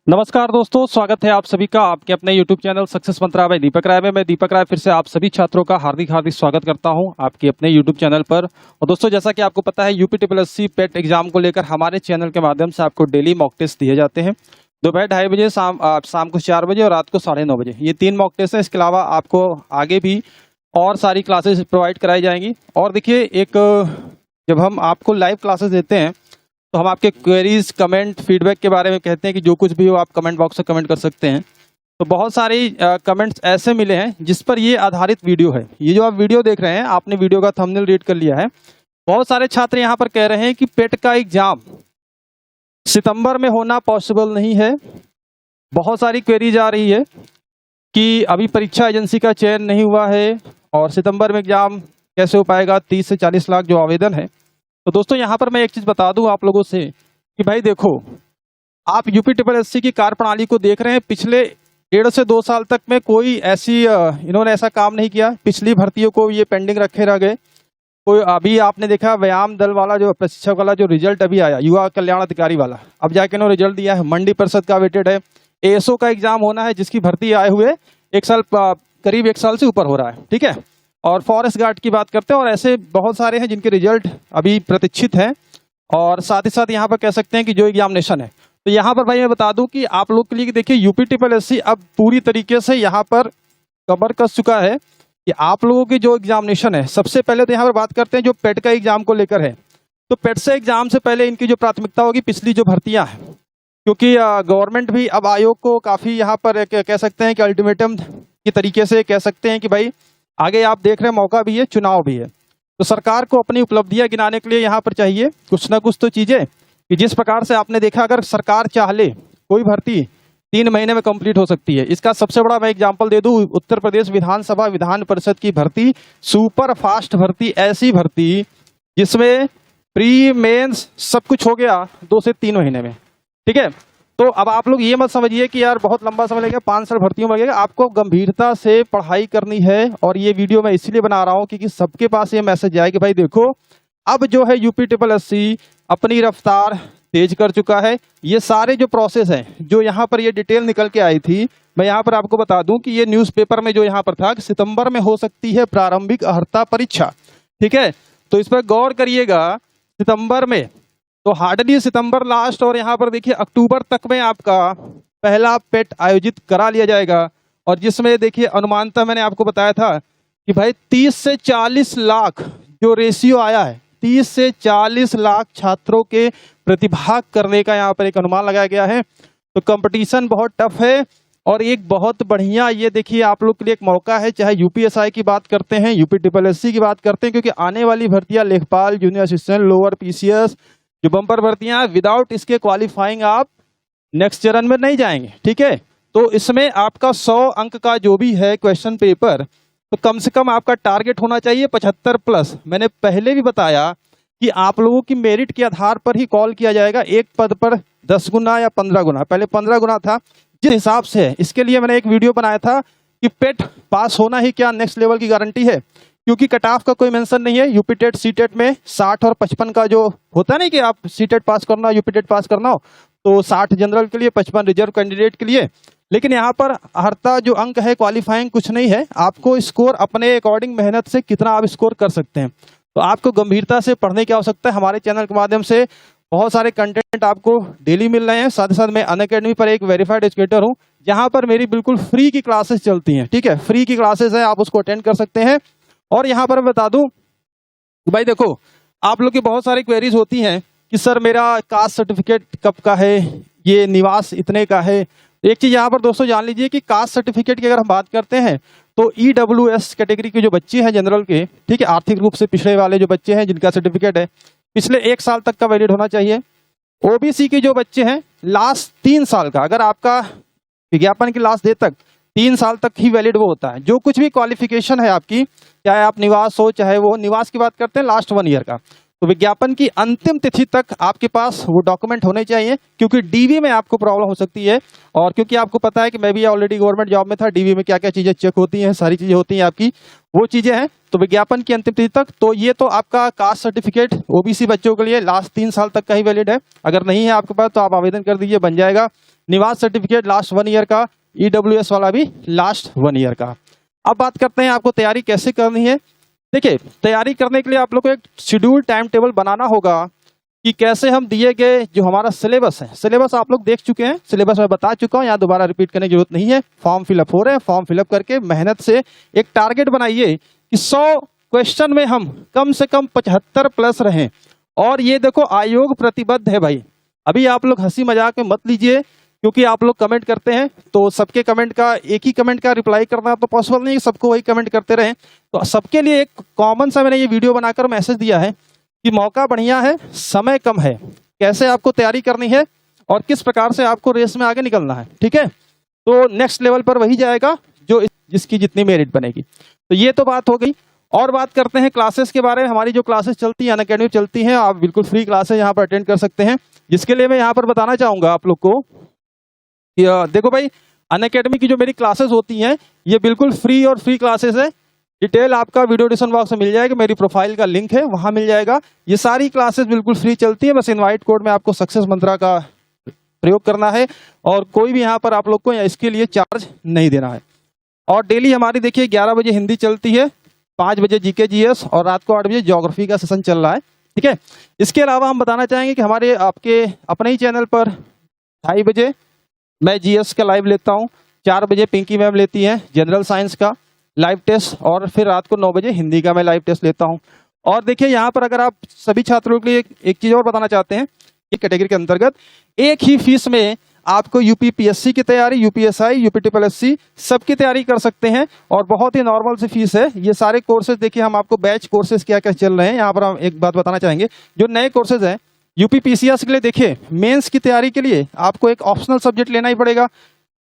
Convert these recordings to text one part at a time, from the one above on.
नमस्कार दोस्तों, स्वागत है आप सभी का आपके अपने YouTube चैनल सक्सेस मंत्रा बाय दीपक राय में। मैं दीपक राय फिर से आप सभी छात्रों का हार्दिक स्वागत करता हूं आपके अपने YouTube चैनल पर। और दोस्तों, जैसा कि आपको पता है, UPSSC पेट एग्जाम को लेकर हमारे चैनल के माध्यम से आपको डेली मॉक टेस्ट दिए जाते हैं। दोपहर 2:30 बजे, शाम को 4 बजे और रात को 9:30 बजे। ये 3 मॉक टेस्ट है। इसके अलावा आपको आगे भी और सारी क्लासेस प्रोवाइड कराई जाएंगी। और देखिए, जब हम आपको लाइव क्लासेस देते हैं तो हम आपके क्वेरीज, कमेंट, फीडबैक के बारे में कहते हैं कि जो कुछ भी हो आप कमेंट बॉक्स में कमेंट कर सकते हैं। तो बहुत सारे कमेंट्स ऐसे मिले हैं जिस पर ये आधारित वीडियो है। ये जो आप वीडियो देख रहे हैं, आपने वीडियो का थंबनेल रीड कर लिया है। बहुत सारे छात्र यहाँ पर कह रहे हैं कि पेट का एग्जाम सितंबर में होना पॉसिबल नहीं है। बहुत सारी क्वेरीज आ रही है कि अभी परीक्षा एजेंसी का चयन नहीं हुआ है और सितंबर में एग्जाम कैसे हो पाएगा। 30 से 40 लाख जो आवेदन है। तो दोस्तों, यहाँ पर मैं एक चीज़ बता दूं आप लोगों से कि भाई देखो, आप UPSSC की कार्यप्रणाली को देख रहे हैं। पिछले 1.5 से 2 साल तक में कोई इन्होंने ऐसा काम नहीं किया। पिछली भर्तियों को ये पेंडिंग रखे रह गए। कोई अभी आपने देखा व्यायाम दल वाला जो प्रशिक्षक वाला जो रिजल्ट अभी आया, युवा कल्याण अधिकारी वाला, अब जाके इन्होंने रिजल्ट दिया है। मंडी परिषद का वेटेड है। ASO का एग्जाम होना है जिसकी भर्ती आए हुए करीब 1 साल से ऊपर हो रहा है। ठीक है। और फॉरेस्ट गार्ड की बात करते हैं और ऐसे बहुत सारे हैं जिनके रिजल्ट अभी प्रतीक्षित हैं। और साथ ही साथ यहाँ पर कह सकते हैं कि जो एग्जामिनेशन है, तो यहाँ पर भाई मैं बता दूं कि आप लोग के लिए देखिए, UPSSC अब पूरी तरीके से यहाँ पर कमर कस चुका है कि आप लोगों की जो एग्जामिनेशन है, सबसे पहले तो यहाँ पर बात करते हैं जो पेट का एग्जाम को लेकर है। तो पेट से एग्जाम से पहले इनकी जो प्राथमिकता होगी पिछली जो भर्तियाँ हैं, क्योंकि गवर्नमेंट भी अब आयोग को काफ़ी यहाँ पर कह सकते हैं कि अल्टीमेटम की तरीके से कह सकते हैं कि भाई आगे आप देख रहे हैं, मौका भी है, चुनाव भी है। तो सरकार को अपनी उपलब्धियां गिनाने के लिए यहाँ पर चाहिए कुछ ना कुछ तो चीजें कि जिस प्रकार से आपने देखा, अगर सरकार चाह ले कोई भर्ती 3 महीने में कंप्लीट हो सकती है। इसका सबसे बड़ा मैं एग्जांपल दे दूं, उत्तर प्रदेश विधानसभा विधान परिषद की भर्ती, सुपर फास्ट भर्ती, ऐसी भर्ती जिसमें प्री मेंस सब कुछ हो गया 2 से 3 महीने में। ठीक है। तो अब आप लोग ये मत समझिए कि यार बहुत लंबा समय लगेगा, 5 साल भर्तियों में लगेगा। आपको गंभीरता से पढ़ाई करनी है। और ये वीडियो मैं इसलिए बना रहा हूँ क्योंकि सबके पास ये मैसेज जाए कि भाई देखो, अब जो है UPSSC अपनी रफ्तार तेज कर चुका है। ये सारे जो प्रोसेस हैं, जो यहाँ पर ये डिटेल निकल के आई थी, मैं यहाँ पर आपको बता दूं कि ये न्यूज़पेपर में जो यहाँ पर था कि सितंबर में हो सकती है प्रारंभिक अर्हता परीक्षा। ठीक है। तो इस पर गौर करिएगा, सितंबर में तो हार्डली सितंबर लास्ट, और यहाँ पर देखिए अक्टूबर तक में आपका पहला पेट आयोजित करा लिया जाएगा। और जिसमें देखिए अनुमानतः मैंने आपको बताया था कि भाई 30 से 40 लाख जो रेशियो आया है, 30 से 40 लाख छात्रों के प्रतिभाग करने का यहाँ पर एक अनुमान लगाया गया है। तो कंपटीशन बहुत टफ है। और एक बहुत बढ़िया, ये देखिए आप लोग के लिए एक मौका है, चाहे UPSI की बात करते हैं, UPSSC की बात करते हैं, क्योंकि आने वाली भर्तियां लेखपाल, जूनियर असिस्टेंट, लोअर PCS जो बम्पर भर्तियां, विदाउट इसके क्वालिफाइंग आप नेक्स्ट चरण में नहीं जाएंगे। ठीक है। तो इसमें आपका 100 अंक का जो भी है क्वेश्चन पेपर, तो कम से कम आपका टारगेट होना चाहिए 75+। मैंने पहले भी बताया कि आप लोगों की मेरिट के आधार पर ही कॉल किया जाएगा। एक पद पर 10 गुना या 15 गुना, पहले 15 गुना था जिस हिसाब से है। इसके लिए मैंने एक वीडियो बनाया था कि पेट पास होना ही क्या नेक्स्ट लेवल की गारंटी है, क्योंकि कट ऑफ का कोई मेंशन नहीं है। यूपीटेट सीटेट में 60 और 55 का जो होता नहीं कि आप सीटेट पास करना हो, यूपीटेट पास करना हो, तो 60 जनरल के लिए, 55 रिजर्व कैंडिडेट के लिए। लेकिन यहाँ पर अर्हता जो अंक है, क्वालिफाइंग कुछ नहीं है। आपको स्कोर अपने अकॉर्डिंग मेहनत से कितना आप स्कोर कर सकते हैं। तो आपको गंभीरता से पढ़ने की आवश्यकता है। हमारे चैनल के माध्यम से बहुत सारे कंटेंट आपको डेली मिल रहे हैं। साथ ही साथ मैं अनअकैडमी पर एक वेरीफाइड एजुकेटर हूँ, जहाँ पर मेरी बिल्कुल फ्री की क्लासेस चलती हैं। ठीक है, फ्री की क्लासेस है, आप उसको अटेंड कर सकते हैं। और यहाँ पर मैं बता दूं भाई देखो, आप लोग की बहुत सारी क्वेरीज होती हैं कि सर मेरा कास्ट सर्टिफिकेट कब का है, ये निवास इतने का है। एक चीज़ यहाँ पर दोस्तों जान लीजिए कि कास्ट सर्टिफिकेट की अगर हम बात करते हैं तो EWS कैटेगरी के जो बच्चे हैं जनरल के, ठीक है, आर्थिक रूप से पिछड़े वाले जो बच्चे हैं जिनका सर्टिफिकेट है पिछले 1 साल तक का वैलिड होना चाहिए। OBC के जो बच्चे हैं लास्ट 3 साल का, अगर आपका विज्ञापन की लास्ट डेट तक 3 साल तक ही वैलिड वो होता है। जो कुछ भी क्वालिफिकेशन है आपकी, चाहे आप निवास हो, चाहे वो निवास की बात करते हैं लास्ट 1 ईयर का, तो विज्ञापन की अंतिम तिथि तक आपके पास वो डॉक्यूमेंट होने चाहिए, क्योंकि डीवी में आपको प्रॉब्लम हो सकती है। और क्योंकि आपको पता है कि मैं भी ऑलरेडी गवर्नमेंट जॉब में था, डीवी में क्या क्या चीज़ें चेक होती हैं, सारी चीज़ें होती हैं आपकी, वो चीज़ें हैं। तो विज्ञापन की अंतिम तिथि तक, तो ये तो आपका कास्ट सर्टिफिकेट ओबीसी बच्चों के लिए लास्ट 3 साल तक का ही वैलिड है। अगर नहीं है आपके पास तो आप आवेदन कर दीजिए, बन जाएगा। निवास सर्टिफिकेट लास्ट 1 ईयर का, ईडब्ल्यूएस वाला भी लास्ट 1 ईयर का। अब बात करते हैं आपको तैयारी कैसे करनी है। देखिए, तैयारी करने के लिए आप लोग को एक शेड्यूल टाइम टेबल बनाना होगा कि कैसे हम दिए गए जो हमारा सिलेबस है, सिलेबस आप लोग देख चुके हैं, सिलेबस मैं बता चुका हूं, यहाँ दोबारा रिपीट करने की जरूरत नहीं है। फॉर्म फिलअप हो रहे हैं, फॉर्म फिलअप करके मेहनत से एक टारगेट बनाइए कि 100 क्वेश्चन में हम कम से कम 75 प्लस रहें। और ये देखो, आयोग प्रतिबद्ध है भाई। अभी आप लोग हंसी मजाक में मत लीजिए, क्योंकि आप लोग कमेंट करते हैं तो सबके कमेंट का, एक ही कमेंट का रिप्लाई करना तो पॉसिबल नहीं है, सबको वही कमेंट करते रहें। तो सबके लिए एक कॉमन सा मैंने ये वीडियो बनाकर मैसेज दिया है कि मौका बढ़िया है, समय कम है, कैसे आपको तैयारी करनी है और किस प्रकार से आपको रेस में आगे निकलना है। ठीक है, तो नेक्स्ट लेवल पर वही जाएगा जो जिसकी जितनी मेरिट बनेगी। तो ये तो बात हो गई। और बात करते हैं क्लासेस के बारे में। हमारी जो क्लासेस चलती हैं, अनअकैडमी चलती हैं, आप बिल्कुल फ्री क्लासेस यहाँ पर अटेंड कर सकते हैं। जिसके लिए मैं यहाँ पर बताना चाहूँगा आप लोग को, देखो भाई, अनअकैडमी की जो मेरी क्लासेस होती हैं ये बिल्कुल फ्री और फ्री क्लासेस है। डिटेल आपका वीडियो डिस्क्रिप्शन बॉक्स में मिल जाएगा, मेरी प्रोफाइल का लिंक है वहां मिल जाएगा। ये सारी क्लासेस बिल्कुल फ्री चलती है, बस इनवाइट कोड में आपको सक्सेस मंत्रा का प्रयोग करना है और कोई भी यहाँ पर आप लोग को इसके लिए चार्ज नहीं देना है। और डेली हमारी देखिए 11 बजे हिंदी चलती है, 5 बजे जीके जीएस और रात को 8 बजे ज्योग्राफी का सेशन चल रहा है। ठीक है, इसके अलावा हम बताना चाहेंगे कि हमारे आपके अपने ही चैनल पर 2:30 बजे मैं जीएस का लाइव लेता हूँ, 4 बजे पिंकी मैम लेती हैं जनरल साइंस का लाइव टेस्ट, और फिर रात को 9 बजे हिंदी का मैं लाइव टेस्ट लेता हूँ। और देखिए यहाँ पर अगर आप सभी छात्रों के लिए एक चीज़ और बताना चाहते हैं, एक कैटेगरी के अंतर्गत एक ही फीस में आपको यूपीपीएससी की तैयारी, यूपीएसआई, यूपीट्रिपलएससी सबकी तैयारी कर सकते हैं और बहुत ही नॉर्मल सी फीस है। ये सारे कोर्सेज देखिए, हम आपको बैच कोर्सेज क्या क्या चल रहे हैं यहाँ पर हम एक बात बताना चाहेंगे। जो नए कोर्सेज हैं यूपीपीसीएस के लिए, देखिए मेंस की तैयारी के लिए आपको एक ऑप्शनल सब्जेक्ट लेना ही पड़ेगा।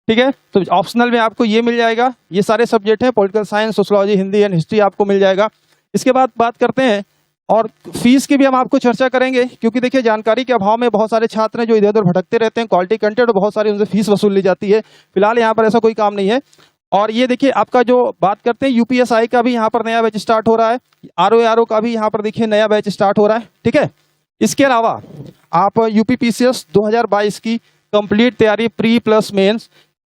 ठीक है, तो ऑप्शनल में आपको ये मिल जाएगा, ये सारे सब्जेक्ट हैं, political science, sociology, Hindi and history आपको मिल जाएगा। इसके बाद बात करते हैं, और फीस की भी हम आपको चर्चा करेंगे, क्योंकि देखिए जानकारी के अभाव में बहुत सारे छात्र हैं जो इधर उधर भटकते रहते हैं, क्वालिटी कंटेंट, और बहुत सारी उनसे फीस वसूल ली जाती है। फिलहाल यहाँ पर ऐसा कोई काम नहीं है। और ये देखिए आपका जो बात करते हैं यूपीएसआई का भी यहाँ पर नया बैच स्टार्ट हो रहा है, आरओ का भी यहाँ पर देखिए नया बैच स्टार्ट हो रहा है। ठीक है, इसके अलावा आप यूपीपीसीएस 2022 की कंप्लीट तैयारी प्री प्लस मेंस,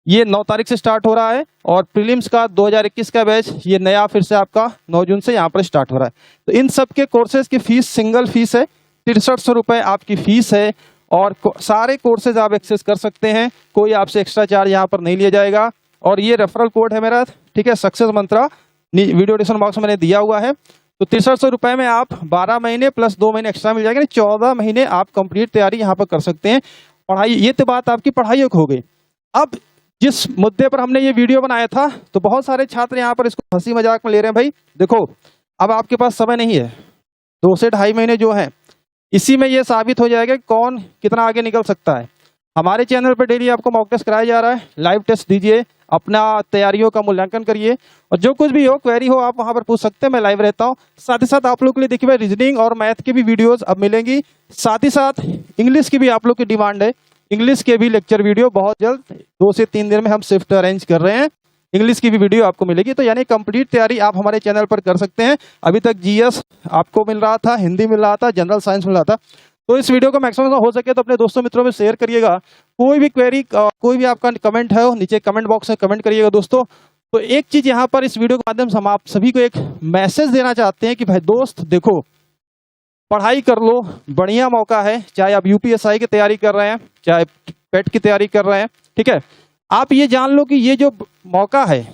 ये 9 तारीख से स्टार्ट हो रहा है, और प्रीलिम्स का 2021 का बैच ये नया फिर से आपका 9 जून से यहाँ पर स्टार्ट हो रहा है। तो इन सब के कोर्सेज की फीस सिंगल फीस है, 6300 रुपये आपकी फीस है, और सारे कोर्सेज आप एक्सेस कर सकते हैं, कोई आपसे एक्स्ट्रा चार्ज यहाँ पर नहीं लिया जाएगा। और ये रेफरल कोड है मेरा, ठीक है, सक्सेस मंत्रा, वीडियो डिस्क्रिप्शन बॉक्स में मैंने दिया हुआ है। तो 6300 रुपये में आप 12 महीने प्लस 2 महीने एक्स्ट्रा मिल जाएंगे, 14 महीने आप कंप्लीट तैयारी यहाँ पर कर सकते हैं। पढ़ाई, ये तो बात आपकी पढ़ाइयों की हो गई। अब जिस मुद्दे पर हमने ये वीडियो बनाया था, तो बहुत सारे छात्र यहाँ पर इसको हंसी मजाक में ले रहे हैं। भाई देखो, अब आपके पास समय नहीं है, 2 से 2.5 महीने जो है, इसी में ये साबित हो जाएगा कि कौन कितना आगे निकल सकता है। हमारे चैनल पर डेली आपको मॉक टेस्ट कराया जा रहा है, लाइव टेस्ट दीजिए, अपना तैयारियों का मूल्यांकन करिए, और जो कुछ भी हो, क्वेरी हो, आप वहां पर पूछ सकते हैं, मैं लाइव रहता हूं। साथ ही साथ आप लोग के लिए देखिए रीजनिंग और मैथ की भी वीडियोस अब मिलेंगी। साथ ही साथ इंग्लिश की भी आप लोग की डिमांड है, इंग्लिश के भी लेक्चर वीडियो बहुत जल्द 2 से 3 दिन में हम शिफ्ट अरेंज कर रहे हैं, इंग्लिश की भी वीडियो आपको मिलेगी। तो यानी कंप्लीट तैयारी आप हमारे चैनल पर कर सकते हैं। अभी तक जीएस आपको मिल रहा था, हिंदी मिल रहा था, जनरल साइंस मिल रहा था। तो इस वीडियो को मैक्सिमम हो सके तो अपने दोस्तों मित्रों में शेयर करिएगा। कोई भी क्वेरी, कोई भी आपका कमेंट है, नीचे कमेंट बॉक्स में कमेंट करिएगा दोस्तों। तो एक चीज यहाँ पर इस वीडियो के माध्यम से हम आप सभी को एक मैसेज देना चाहते हैं कि भाई दोस्त देखो, पढ़ाई कर लो, बढ़िया मौका है, चाहे आप यूपीएसआई की तैयारी कर रहे हैं, चाहे पेट की तैयारी कर रहे हैं। ठीक है, आप ये जान लो कि ये जो मौका है,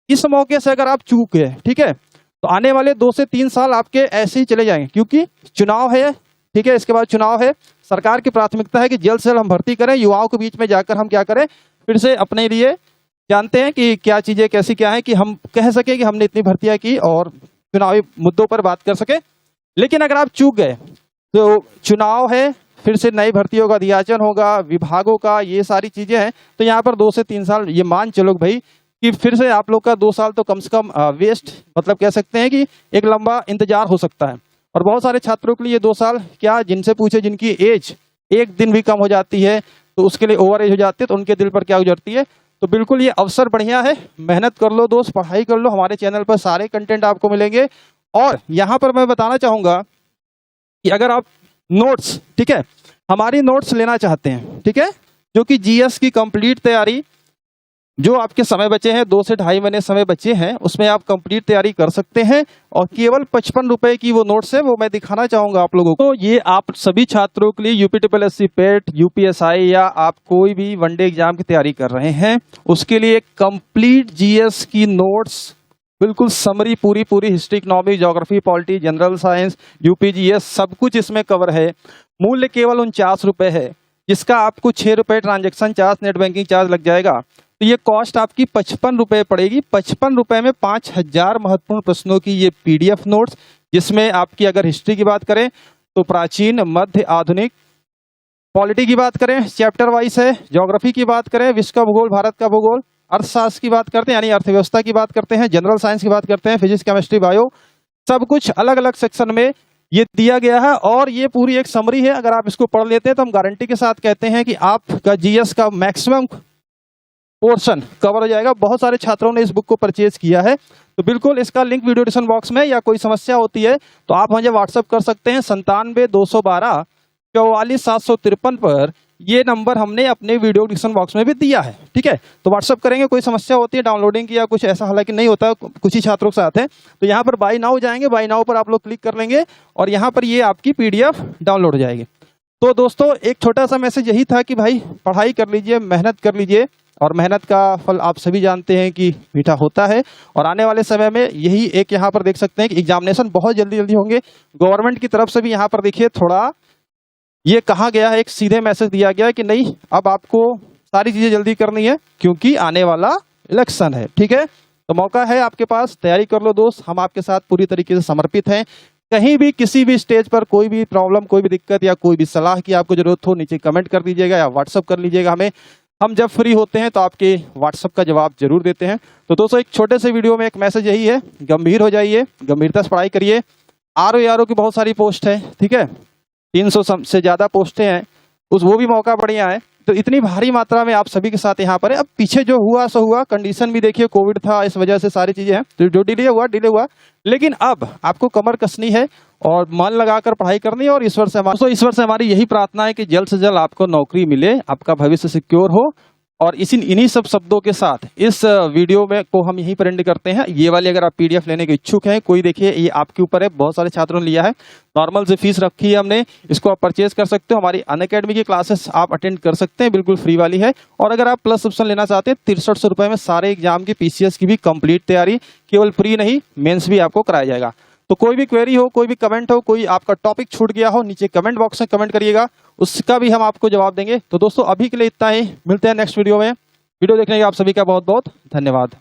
इस मौके से अगर आप चूक गए, ठीक है, तो आने वाले 2 से 3 साल आपके ऐसे ही चले जाएंगे, क्योंकि चुनाव है। ठीक है, इसके बाद चुनाव है, सरकार की प्राथमिकता है कि जल्द से जल्द हम भर्ती करें, युवाओं के बीच में जाकर हम क्या करें, फिर से अपने लिए जानते हैं कि क्या चीजें कैसी क्या है, कि हम कह सके कि हमने इतनी भर्तियां की और चुनावी मुद्दों पर बात कर सके। लेकिन अगर आप चूक गए तो चुनाव है, फिर से नई भर्तियों का अधियाचन होगा, विभागों का, ये सारी चीजें हैं। तो यहाँ पर 2 से 3 साल ये मान चलो भाई कि फिर से आप लोग का 2 साल तो कम से कम वेस्ट, मतलब कह सकते हैं कि एक लंबा इंतजार हो सकता है। और बहुत सारे छात्रों के लिए 2 साल क्या, जिनसे पूछे जिनकी एज 1 दिन भी कम हो जाती है तो उसके लिए ओवर एज हो जाती है, तो उनके दिल पर क्या गुजरती है। तो बिल्कुल ये अवसर बढ़िया है, मेहनत कर लो दोस्त, पढ़ाई कर लो, हमारे चैनल पर सारे कंटेंट आपको मिलेंगे। और यहाँ पर मैं बताना चाहूँगा कि अगर आप नोट्स, ठीक है, हमारी नोट्स लेना चाहते हैं, ठीक है, जो कि जीएस की कंप्लीट तैयारी, जो आपके समय बचे हैं 2 से 2.5 महीने समय बचे हैं, उसमें आप कंप्लीट तैयारी कर सकते हैं। और केवल 55 रुपए की वो नोट्स है, वो मैं दिखाना चाहूंगा आप लोगों को। तो ये आप सभी छात्रों के लिए यूपीटीपीएससी पेट, यूपीएसआई या आप कोई भी वनडे एग्जाम की तैयारी कर रहे हैं, उसके लिए कंप्लीट जीएस की नोट्स, बिल्कुल समरी, पूरी history, economy, geography, polity, general science, UPGS, सब कुछ इसमें कवर है। मूल्य केवल 49 रुपए है, जिसका आपको 6 रुपए transaction charge, net banking charge लग जाएगा। तो ये कॉस्ट आपकी 55 रुपए पड़ेगी। 55 रुपए में 5000 महत्वपूर्ण प्रश्नों की ये पीडीएफ नोट्स, जिसमें आपकी अगर हिस्ट्री की बात करें तो प्राचीन, मध्य, आधुनिक, पॉलिटी की बात करें चैप्टर वाइज है, ज्योग्राफी की बात करें विश्व का भूगोल, भारत का भूगोल, अर्थशास्त्र की बात करते हैं यानी अर्थव्यवस्था की बात करते हैं, जनरल साइंस की बात करते हैं, फिजिक्स, केमिस्ट्री, बायो, सब कुछ अलग अलग सेक्शन में ये दिया गया है। और ये पूरी एक समरी है, अगर आप इसको पढ़ लेते हैं तो हम गारंटी के साथ कहते हैं कि आपका जीएस का मैक्सिमम पोर्शन कवर हो जाएगा। बहुत सारे छात्रों ने इस बुक को परचेज किया है, तो बिल्कुल इसका लिंक वीडियो डिस्क्रिप्शन बॉक्स में, या कोई समस्या होती है तो आप मुझे व्हाट्सअप कर सकते हैं 97 212 44 753 पर। ये नंबर हमने अपने वीडियो डिस्क्रिप्शन बॉक्स में भी दिया है, ठीक है, तो व्हाट्सअप करेंगे। कोई समस्या होती है डाउनलोडिंग की या कुछ ऐसा, हालांकि नहीं होता, कुछ ही छात्रों के साथ है, तो यहाँ पर बाय नाउ जाएंगे, बाय नाउ पर आप लोग क्लिक कर लेंगे और यहाँ पर ये आपकी पीडीएफ डाउनलोड हो जाएगी। तो दोस्तों एक छोटा सा मैसेज यही था कि भाई पढ़ाई कर लीजिए, मेहनत कर लीजिए, और मेहनत का फल आप सभी जानते हैं कि मीठा होता है। और आने वाले समय में यही एक यहाँ पर देख सकते हैं कि एग्जामिनेशन बहुत जल्दी जल्दी होंगे। गवर्नमेंट की तरफ से भी यहाँ पर देखिए थोड़ा ये कहा गया है, एक सीधे मैसेज दिया गया है कि नहीं, अब आपको सारी चीजें जल्दी करनी है क्योंकि आने वाला इलेक्शन है, ठीक है। तो मौका है आपके पास, तैयारी कर लो दोस्त, हम आपके साथ पूरी तरीके से समर्पित हैं। कहीं भी किसी भी स्टेज पर कोई भी प्रॉब्लम, कोई भी दिक्कत या कोई भी सलाह की आपको जरूरत हो, नीचे कमेंट कर दीजिएगा या व्हाट्सअप कर लीजिएगा हमें। हम जब फ्री होते हैं तो आपके व्हाट्सअप का जवाब जरूर देते हैं। तो दोस्तों एक छोटे से वीडियो में एक मैसेज यही है, गंभीर हो जाइए, गंभीरता से पढ़ाई करिए। आरओ की बहुत सारी पोस्ट है, ठीक है, 300 से ज्यादा पोस्टें हैं, वो भी मौका बढ़िया है। तो इतनी भारी मात्रा में आप सभी के साथ यहाँ पर है। अब पीछे जो हुआ सो हुआ, कंडीशन भी देखिए, कोविड था, इस वजह से सारी चीजें हैं, तो जो डिले हुआ, लेकिन अब आपको कमर कसनी है और मन लगाकर पढ़ाई करनी है। और ईश्वर से हमारी यही प्रार्थना है कि जल्द से जल्द आपको नौकरी मिले, आपका भविष्य सिक्योर हो। और इन्हीं सब शब्दों के साथ इस वीडियो में को हम यहीं पर एंड करते हैं। ये वाली अगर आप पीडीएफ लेने के इच्छुक हैं, कोई देखिए ये आपके ऊपर है, बहुत सारे छात्रों ने लिया है, नॉर्मल से फीस रखी है हमने, इसको आप परचेज कर सकते हो। हमारी अनअकैडमी की क्लासेस आप अटेंड कर सकते हैं, बिल्कुल फ्री वाली है। और अगर आप प्लस ऑप्शन लेना चाहते हैं 6300 रुपए में सारे एग्जाम की, पीसीएस की भी कंप्लीट तैयारी, केवल प्री नहीं मेंस भी आपको कराया जाएगा। तो कोई भी क्वेरी हो, कोई भी कमेंट हो, कोई आपका टॉपिक छूट गया हो, नीचे कमेंट बॉक्स में कमेंट करिएगा, उसका भी हम आपको जवाब देंगे। तो दोस्तों अभी के लिए इतना ही, मिलते हैं नेक्स्ट वीडियो में। वीडियो देखने के आप सभी का बहुत बहुत धन्यवाद।